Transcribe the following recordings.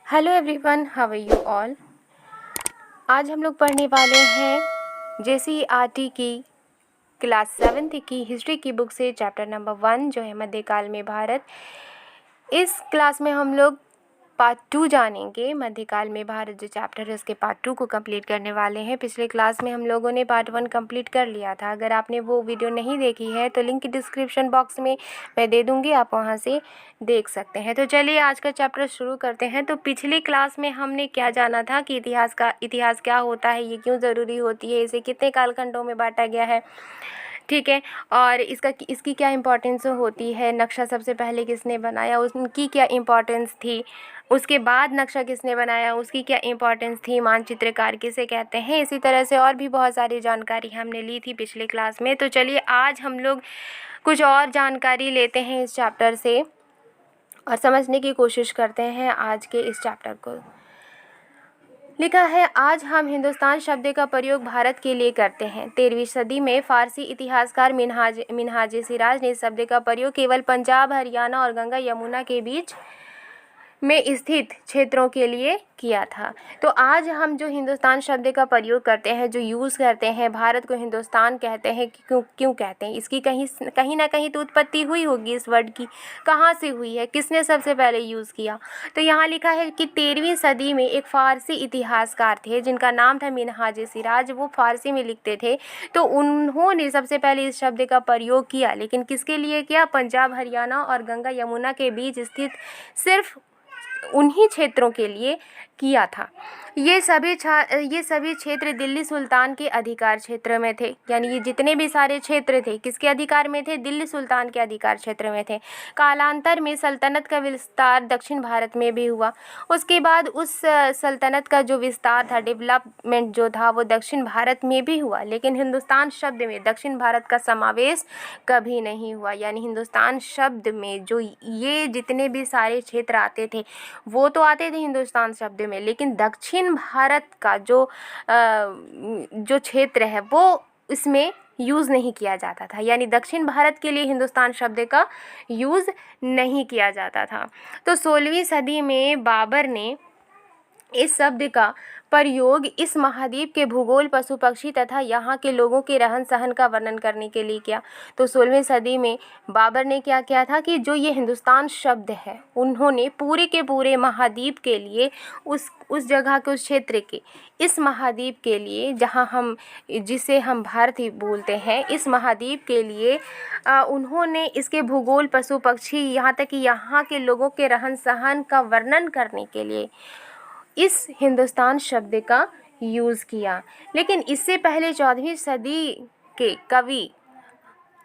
Hello everyone, how are you all. आज हम लोग पढ़ने वाले हैं JCERT की क्लास 7th की हिस्ट्री की बुक से चैप्टर नंबर 1 जो है मध्यकाल में भारत। इस क्लास में हम लोग पार्ट 2 जानेंगे। मध्यकाल में भारत जो चैप्टर है उसके पार्ट 2 को कंप्लीट करने वाले हैं। पिछले क्लास में हम लोगों ने पार्ट 1 कंप्लीट कर लिया था। अगर आपने वो वीडियो नहीं देखी है तो लिंक डिस्क्रिप्शन बॉक्स में मैं दे दूँगी, आप वहाँ से देख सकते हैं। तो चलिए आज का चैप्टर शुरू करते हैं। तो पिछली क्लास में हमने क्या जाना था कि इतिहास क्या होता है, ये क्यों ज़रूरी होती है, इसे कितने कालखंडों में बांटा गया है, ठीक है, और इसकी क्या इम्पोर्टेंस होती है, नक्शा सबसे पहले किसने बनाया, उनकी क्या इम्पोर्टेंस थी, उसके बाद नक्शा किसने बनाया, उसकी क्या इम्पोर्टेंस थी, मानचित्रकार किसे कहते हैं। इसी तरह से और भी बहुत सारी जानकारी हमने ली थी पिछले क्लास में। तो चलिए आज हम लोग कुछ और जानकारी लेते हैं इस चैप्टर से और समझने की कोशिश करते हैं आज के इस चैप्टर को। लिखा है, आज हम हिंदुस्तान शब्द का प्रयोग भारत के लिए करते हैं। 13वीं सदी में फारसी इतिहासकार मिन्हाज सिराज ने शब्द का प्रयोग केवल पंजाब, हरियाणा और गंगा यमुना के बीच में स्थित क्षेत्रों के लिए किया था। तो आज हम जो हिंदुस्तान शब्द का प्रयोग करते हैं, जो यूज़ करते हैं, भारत को हिंदुस्तान कहते हैं। क्यों कहते हैं, इसकी कहीं ना कहीं तो उत्पत्ति हुई होगी इस वर्ड की। कहाँ से हुई है, किसने सबसे पहले यूज़ किया। तो यहाँ लिखा है कि 13वीं सदी में एक फ़ारसी इतिहासकार थे जिनका नाम था मिन्हाज सिराज। वो फ़ारसी में लिखते थे, तो उन्होंने सबसे पहले इस शब्द का प्रयोग किया। लेकिन किसके लिए किया? पंजाब, हरियाणा और गंगा यमुना के बीच स्थित सिर्फ उन्हीं क्षेत्रों के लिए किया था। ये सभी क्षेत्र दिल्ली सुल्तान के अधिकार क्षेत्र में थे। यानी ये जितने भी सारे क्षेत्र थे किसके अधिकार में थे? दिल्ली सुल्तान के अधिकार क्षेत्र में थे। कालांतर में सल्तनत का विस्तार दक्षिण भारत में भी हुआ। उसके बाद उस सल्तनत का जो विस्तार था, डेवलपमेंट जो था, वो दक्षिण भारत में भी हुआ। लेकिन हिंदुस्तान शब्द में दक्षिण भारत का समावेश कभी नहीं हुआ। यानी हिंदुस्तान शब्द में जो ये जितने भी सारे क्षेत्र आते थे वो तो आते थे हिंदुस्तान शब्द में, लेकिन दक्षिण भारत का जो क्षेत्र है वो इसमें यूज़ नहीं किया जाता था। यानी दक्षिण भारत के लिए हिंदुस्तान शब्द का यूज़ नहीं किया जाता था। तो 16वीं सदी में बाबर ने इस शब्द का प्रयोग इस महाद्वीप के भूगोल, पशु पक्षी तथा यहाँ के लोगों के रहन सहन का वर्णन करने के लिए किया। तो 16वीं सदी में बाबर ने क्या किया था कि जो ये हिंदुस्तान शब्द है उन्होंने पूरे के पूरे महाद्वीप के लिए, उस जगह के, उस क्षेत्र के, इस महाद्वीप के लिए जिसे हम भारत ही बोलते हैं, इस महाद्वीप के लिए उन्होंने इसके भूगोल, पशु पक्षी, यहाँ तक कि यहाँ के लोगों के रहन सहन का वर्णन करने के लिए इस हिंदुस्तान शब्द का यूज़ किया। लेकिन इससे पहले 14वीं सदी के कवि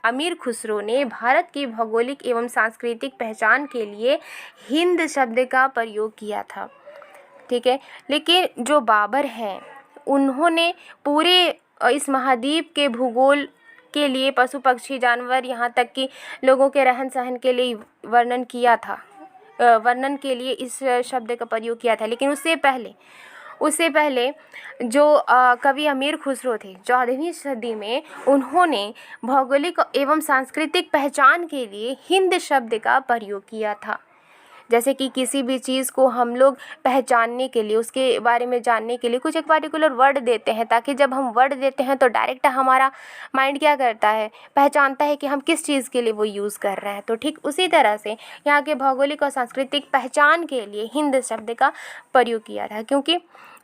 अमीर खुसरो ने भारत की भौगोलिक एवं सांस्कृतिक पहचान के लिए हिंद शब्द का प्रयोग किया था, ठीक है। लेकिन जो बाबर हैं उन्होंने पूरे इस महाद्वीप के भूगोल के लिए, पशु पक्षी जानवर, यहाँ तक कि लोगों के रहन सहन के लिए वर्णन के लिए इस शब्द का प्रयोग किया था। लेकिन उससे पहले जो कवि अमीर खुसरो थे 14वीं सदी में, उन्होंने भौगोलिक एवं सांस्कृतिक पहचान के लिए हिंद शब्द का प्रयोग किया था। जैसे कि किसी भी चीज़ को हम लोग पहचानने के लिए, उसके बारे में जानने के लिए कुछ एक पार्टिकुलर वर्ड देते हैं, ताकि जब हम वर्ड देते हैं तो डायरेक्ट हमारा माइंड क्या करता है, पहचानता है कि हम किस चीज़ के लिए वो यूज़ कर रहे हैं। तो ठीक उसी तरह से यहाँ के भौगोलिक और सांस्कृतिक पहचान के लिए हिंद शब्द का प्रयोग किया था, क्योंकि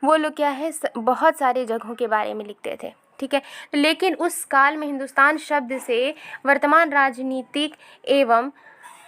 वो लोग क्या है, बहुत सारे जगहों के बारे में लिखते थे, ठीक है। लेकिन उस काल में हिंदुस्तान शब्द से वर्तमान राजनीतिक एवं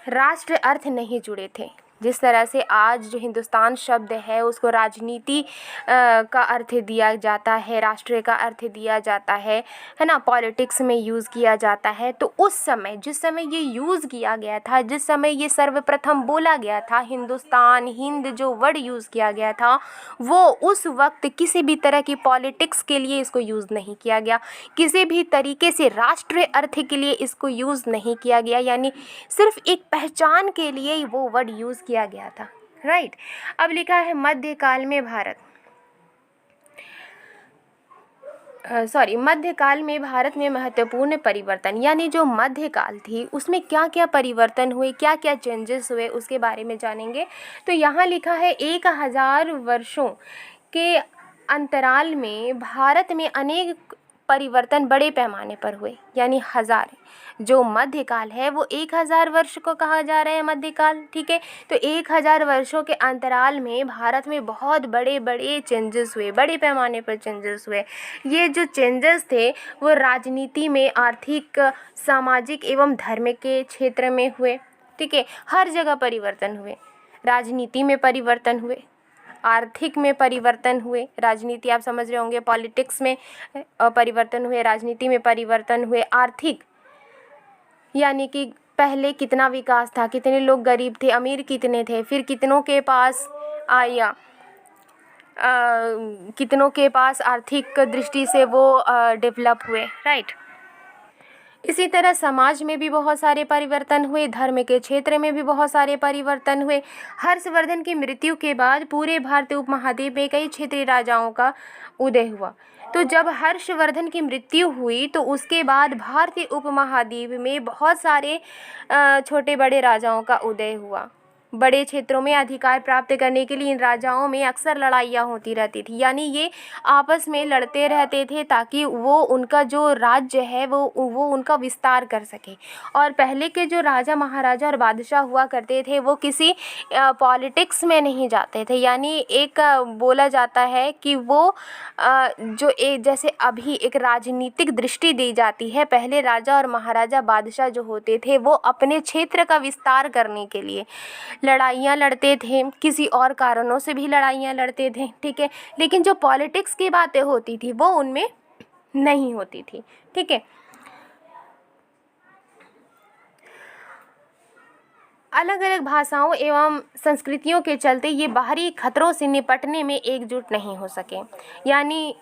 राष्ट्र अर्थ नहीं जुड़े थे। जिस तरह से आज जो हिंदुस्तान शब्द है उसको राजनीति का अर्थ दिया जाता है, राष्ट्र का अर्थ दिया जाता है ना, पॉलिटिक्स में यूज़ किया जाता है। तो उस समय, जिस समय ये यूज़ किया गया था, जिस समय ये सर्वप्रथम बोला गया था, हिंदुस्तान, हिंद जो वर्ड यूज़ किया गया था, वो उस वक्त किसी भी तरह की पॉलिटिक्स के लिए इसको यूज़ नहीं किया गया, किसी भी तरीके से राष्ट्रीय अर्थ के लिए इसको यूज़ नहीं किया गया। यानी सिर्फ एक पहचान के लिए ही वो वर्ड यूज़ किया गया था, राइट। अब लिखा है मध्यकाल में भारत। मध्यकाल में भारत में महत्वपूर्ण परिवर्तन, यानी जो मध्यकाल थी उसमें क्या क्या परिवर्तन हुए, क्या क्या चेंजेस हुए, उसके बारे में जानेंगे। तो यहाँ लिखा है 1000 वर्षों के अंतराल में भारत में अनेक परिवर्तन बड़े पैमाने पर हुए, यानी हजार। जो मध्यकाल है वो 1000 वर्ष को कहा जा रहा है मध्यकाल, ठीक है। तो 1000 वर्षों के अंतराल में भारत में बहुत बड़े बड़े चेंजेस हुए, बड़े पैमाने पर चेंजेस हुए। ये जो चेंजेस थे वो राजनीति में, आर्थिक, सामाजिक एवं धर्म के क्षेत्र में हुए, ठीक है। हर जगह परिवर्तन हुए। राजनीति में परिवर्तन हुए, आर्थिक में परिवर्तन हुए, राजनीति आप समझ रहे होंगे, पॉलिटिक्स में परिवर्तन हुए, राजनीति में परिवर्तन हुए, आर्थिक यानी कि पहले कितना विकास था, कितने लोग गरीब थे, अमीर कितने थे, फिर कितनों के पास आया, कितनों के पास आर्थिक दृष्टि से वो डेवलप हुए, राइट। इसी तरह समाज में भी बहुत सारे परिवर्तन हुए, धर्म के क्षेत्र में भी बहुत सारे परिवर्तन हुए। हर्षवर्धन की मृत्यु के बाद पूरे भारतीय उपमहाद्वीप में कई क्षेत्रीय राजाओं का उदय हुआ। तो जब हर्षवर्धन की मृत्यु हुई तो उसके बाद भारतीय उपमहाद्वीप में बहुत सारे छोटे बड़े राजाओं का उदय हुआ। बड़े क्षेत्रों में अधिकार प्राप्त करने के लिए इन राजाओं में अक्सर लड़ाइयाँ होती रहती थी, यानी ये आपस में लड़ते रहते थे ताकि वो उनका जो राज्य है वो उनका विस्तार कर सके। और पहले के जो राजा महाराजा और बादशाह हुआ करते थे वो किसी पॉलिटिक्स में नहीं जाते थे, यानी एक बोला जाता है कि वो जो एक जैसे अभी एक राजनीतिक दृष्टि दी जाती है, पहले राजा और महाराजा बादशाह जो होते थे वो अपने क्षेत्र का विस्तार करने के लिए लड़ाइयाँ लड़ते थे, किसी और कारणों से भी लड़ाइयाँ लड़ते थे, ठीक है। लेकिन जो पॉलिटिक्स की बातें होती थी वो उनमें नहीं होती थी, ठीक है। अलग अलग भाषाओं एवं संस्कृतियों के चलते ये बाहरी खतरों से निपटने में एकजुट नहीं हो सके। यानी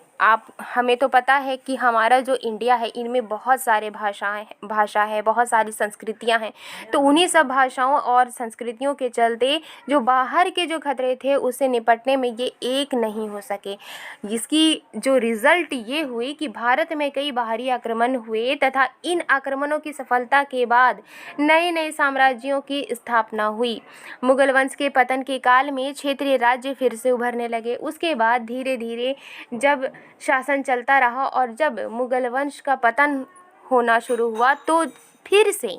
हमें तो पता है कि हमारा जो इंडिया है इनमें बहुत सारे भाषा है, बहुत सारी संस्कृतियां हैं। तो उन्हीं सब भाषाओं और संस्कृतियों के चलते जो बाहर के जो खतरे थे उससे निपटने में ये एक नहीं हो सके। जिसकी जो रिज़ल्ट ये हुई कि भारत में कई बाहरी आक्रमण हुए तथा इन आक्रमणों की सफलता के बाद नए नए साम्राज्यों की स्थापना हुई। मुगल वंश के पतन के काल में क्षेत्रीय राज्य फिर से उभरने लगे। उसके बाद धीरे धीरे जब शासन चलता रहा और जब मुगल वंश का पतन होना शुरू हुआ तो फिर से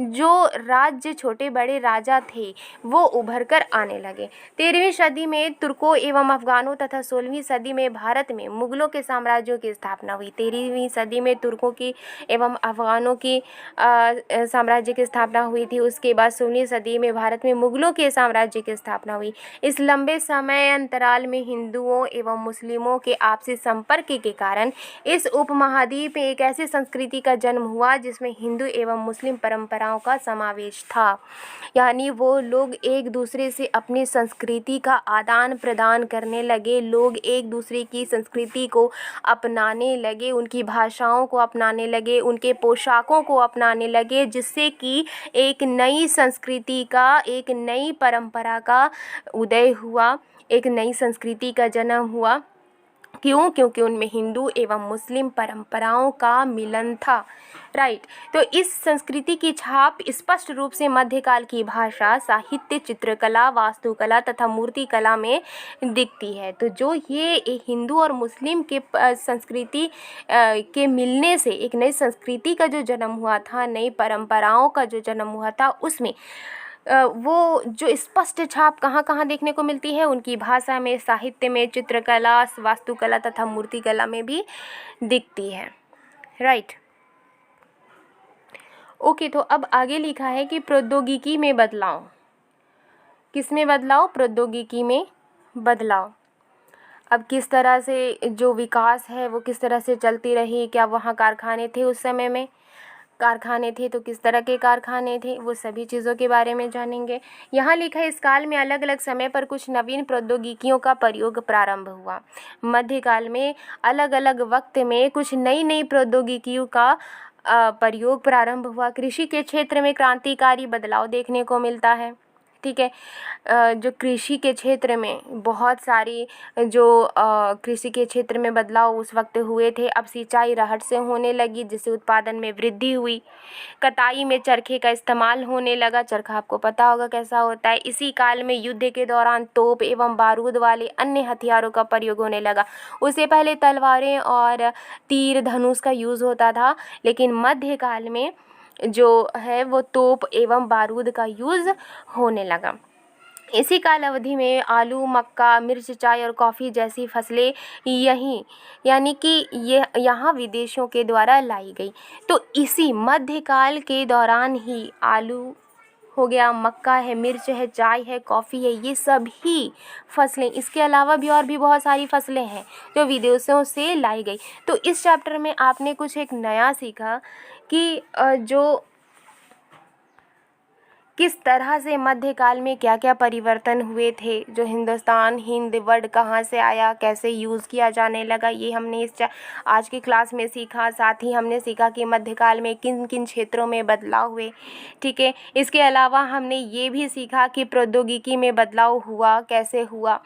जो राज्य छोटे बड़े राजा थे वो उभर कर आने लगे। 13वीं सदी में तुर्कों एवं अफगानों तथा 16वीं सदी में भारत में मुगलों के साम्राज्यों की स्थापना हुई। 13वीं सदी में तुर्कों की एवं अफगानों की साम्राज्य की स्थापना हुई थी। उसके बाद 16वीं सदी में भारत में मुगलों के साम्राज्य की स्थापना हुई। इस लंबे समय अंतराल में हिंदुओं एवं मुस्लिमों के आपसी संपर्क के कारण इस उपमहाद्वीप में एक ऐसी संस्कृति का जन्म हुआ जिसमें हिंदू एवं मुस्लिम परंपराओं का समावेश था। यानी वो लोग एक दूसरे से अपनी संस्कृति का आदान प्रदान करने लगे, लोग एक दूसरे की संस्कृति को अपनाने लगे, उनकी भाषाओं को अपनाने लगे, उनके पोशाकों को अपनाने लगे, जिससे कि एक नई संस्कृति का, एक नई परंपरा का उदय हुआ, एक नई संस्कृति का जन्म हुआ। क्यों? क्योंकि उनमें हिंदू एवं मुस्लिम परंपराओं का मिलन था, राइट। तो इस संस्कृति की छाप स्पष्ट रूप से मध्यकाल की भाषा, साहित्य, चित्रकला, वास्तुकला तथा मूर्तिकला में दिखती है। तो जो ये हिंदू और मुस्लिम के संस्कृति के मिलने से एक नई संस्कृति का जो जन्म हुआ था, नई परंपराओं का जो जन्म हुआ था, उसमें वो जो स्पष्ट छाप कहाँ कहाँ देखने को मिलती है, उनकी भाषा में, साहित्य में, चित्रकला, वास्तुकला तथा मूर्तिकला में भी दिखती है, राइट। ओके, तो अब आगे लिखा है कि प्रौद्योगिकी में बदलाव। किस में बदलाव? प्रौद्योगिकी में बदलाव। अब किस तरह से जो विकास है वो किस तरह से चलती रही, क्या वहाँ कारखाने थे उस समय में, कारखाने थे तो किस तरह के कारखाने थे, वो सभी चीज़ों के बारे में जानेंगे। यहाँ लिखा है इस काल में अलग अलग समय पर कुछ नवीन प्रौद्योगिकियों का प्रयोग प्रारंभ हुआ। मध्यकाल में अलग अलग वक्त में कुछ नई नई प्रौद्योगिकियों का प्रयोग प्रारंभ हुआ। कृषि के क्षेत्र में क्रांतिकारी बदलाव देखने को मिलता है, ठीक है। जो कृषि के क्षेत्र में बहुत सारी जो कृषि के क्षेत्र में बदलाव उस वक्त हुए थे। अब सिंचाई रहट से होने लगी, जिससे उत्पादन में वृद्धि हुई। कटाई में चरखे का इस्तेमाल होने लगा। चरखा आपको पता होगा कैसा होता है। इसी काल में युद्ध के दौरान तोप एवं बारूद वाले अन्य हथियारों का प्रयोग होने लगा। उससे पहले तलवारें और तीर धनुष का यूज़ होता था, लेकिन मध्यकाल में जो है वो तोप एवं बारूद का यूज़ होने लगा। इसी काल अवधि में आलू, मक्का, मिर्च, चाय और कॉफ़ी जैसी फसलें यहीं यानी कि ये यहाँ विदेशों के द्वारा लाई गई। तो इसी मध्यकाल के दौरान ही आलू हो गया, मक्का है, मिर्च है, चाय है, कॉफ़ी है, ये सभी फसलें, इसके अलावा भी और भी बहुत सारी फसलें हैं जो विदेशों से लाई गई। तो इस चैप्टर में आपने कुछ एक नया सीखा कि जो किस तरह से मध्यकाल में क्या क्या परिवर्तन हुए थे, जो हिंदुस्तान, हिंद वर्ड कहाँ से आया, कैसे यूज़ किया जाने लगा, ये हमने आज की क्लास में सीखा। साथ ही हमने सीखा कि मध्यकाल में किन किन क्षेत्रों में बदलाव हुए, ठीक है। इसके अलावा हमने ये भी सीखा कि प्रौद्योगिकी में बदलाव हुआ, कैसे हुआ।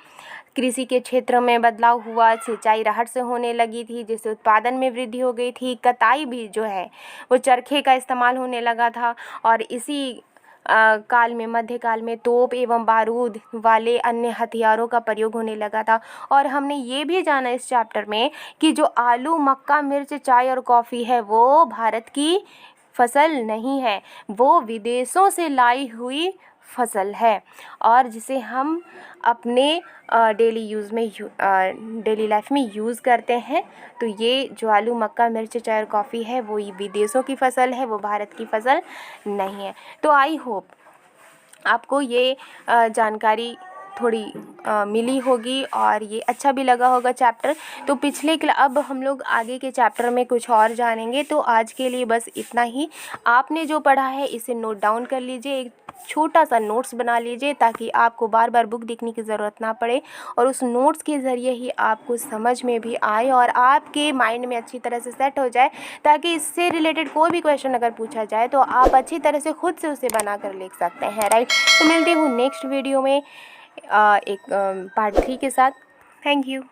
कृषि के क्षेत्र में बदलाव हुआ, सिंचाई रहट से होने लगी थी, जिससे उत्पादन में वृद्धि हो गई थी। कताई भी जो है वो चरखे का इस्तेमाल होने लगा था। और इसी काल में, मध्यकाल में, तोप एवं बारूद वाले अन्य हथियारों का प्रयोग होने लगा था। और हमने ये भी जाना इस चैप्टर में कि जो आलू, मक्का, मिर्च, चाय और कॉफ़ी है वो भारत की फसल नहीं है, वो विदेशों से लाई हुई फसल है और जिसे हम अपने डेली लाइफ में यूज़ करते हैं। तो ये जो आलू, मक्का, मिर्च, चाय और कॉफ़ी है वो विदेशों की फसल है, वो भारत की फसल नहीं है। तो आई होप आपको ये जानकारी थोड़ी मिली होगी और ये अच्छा भी लगा होगा चैप्टर। तो अब हम लोग आगे के चैप्टर में कुछ और जानेंगे। तो आज के लिए बस इतना ही। आपने जो पढ़ा है इसे नोट डाउन कर लीजिए, एक छोटा सा नोट्स बना लीजिए ताकि आपको बार बार बुक देखने की ज़रूरत ना पड़े और उस नोट्स के ज़रिए ही आपको समझ में भी आए और आपके माइंड में अच्छी तरह से सेट हो जाए, ताकि इससे रिलेटेड कोई भी क्वेश्चन अगर पूछा जाए तो आप अच्छी तरह से खुद से उसे बना कर लिख सकते हैं, राइट। तो मिलती हूँ नेक्स्ट वीडियो में एक पार्ट 3 के साथ। Thank you.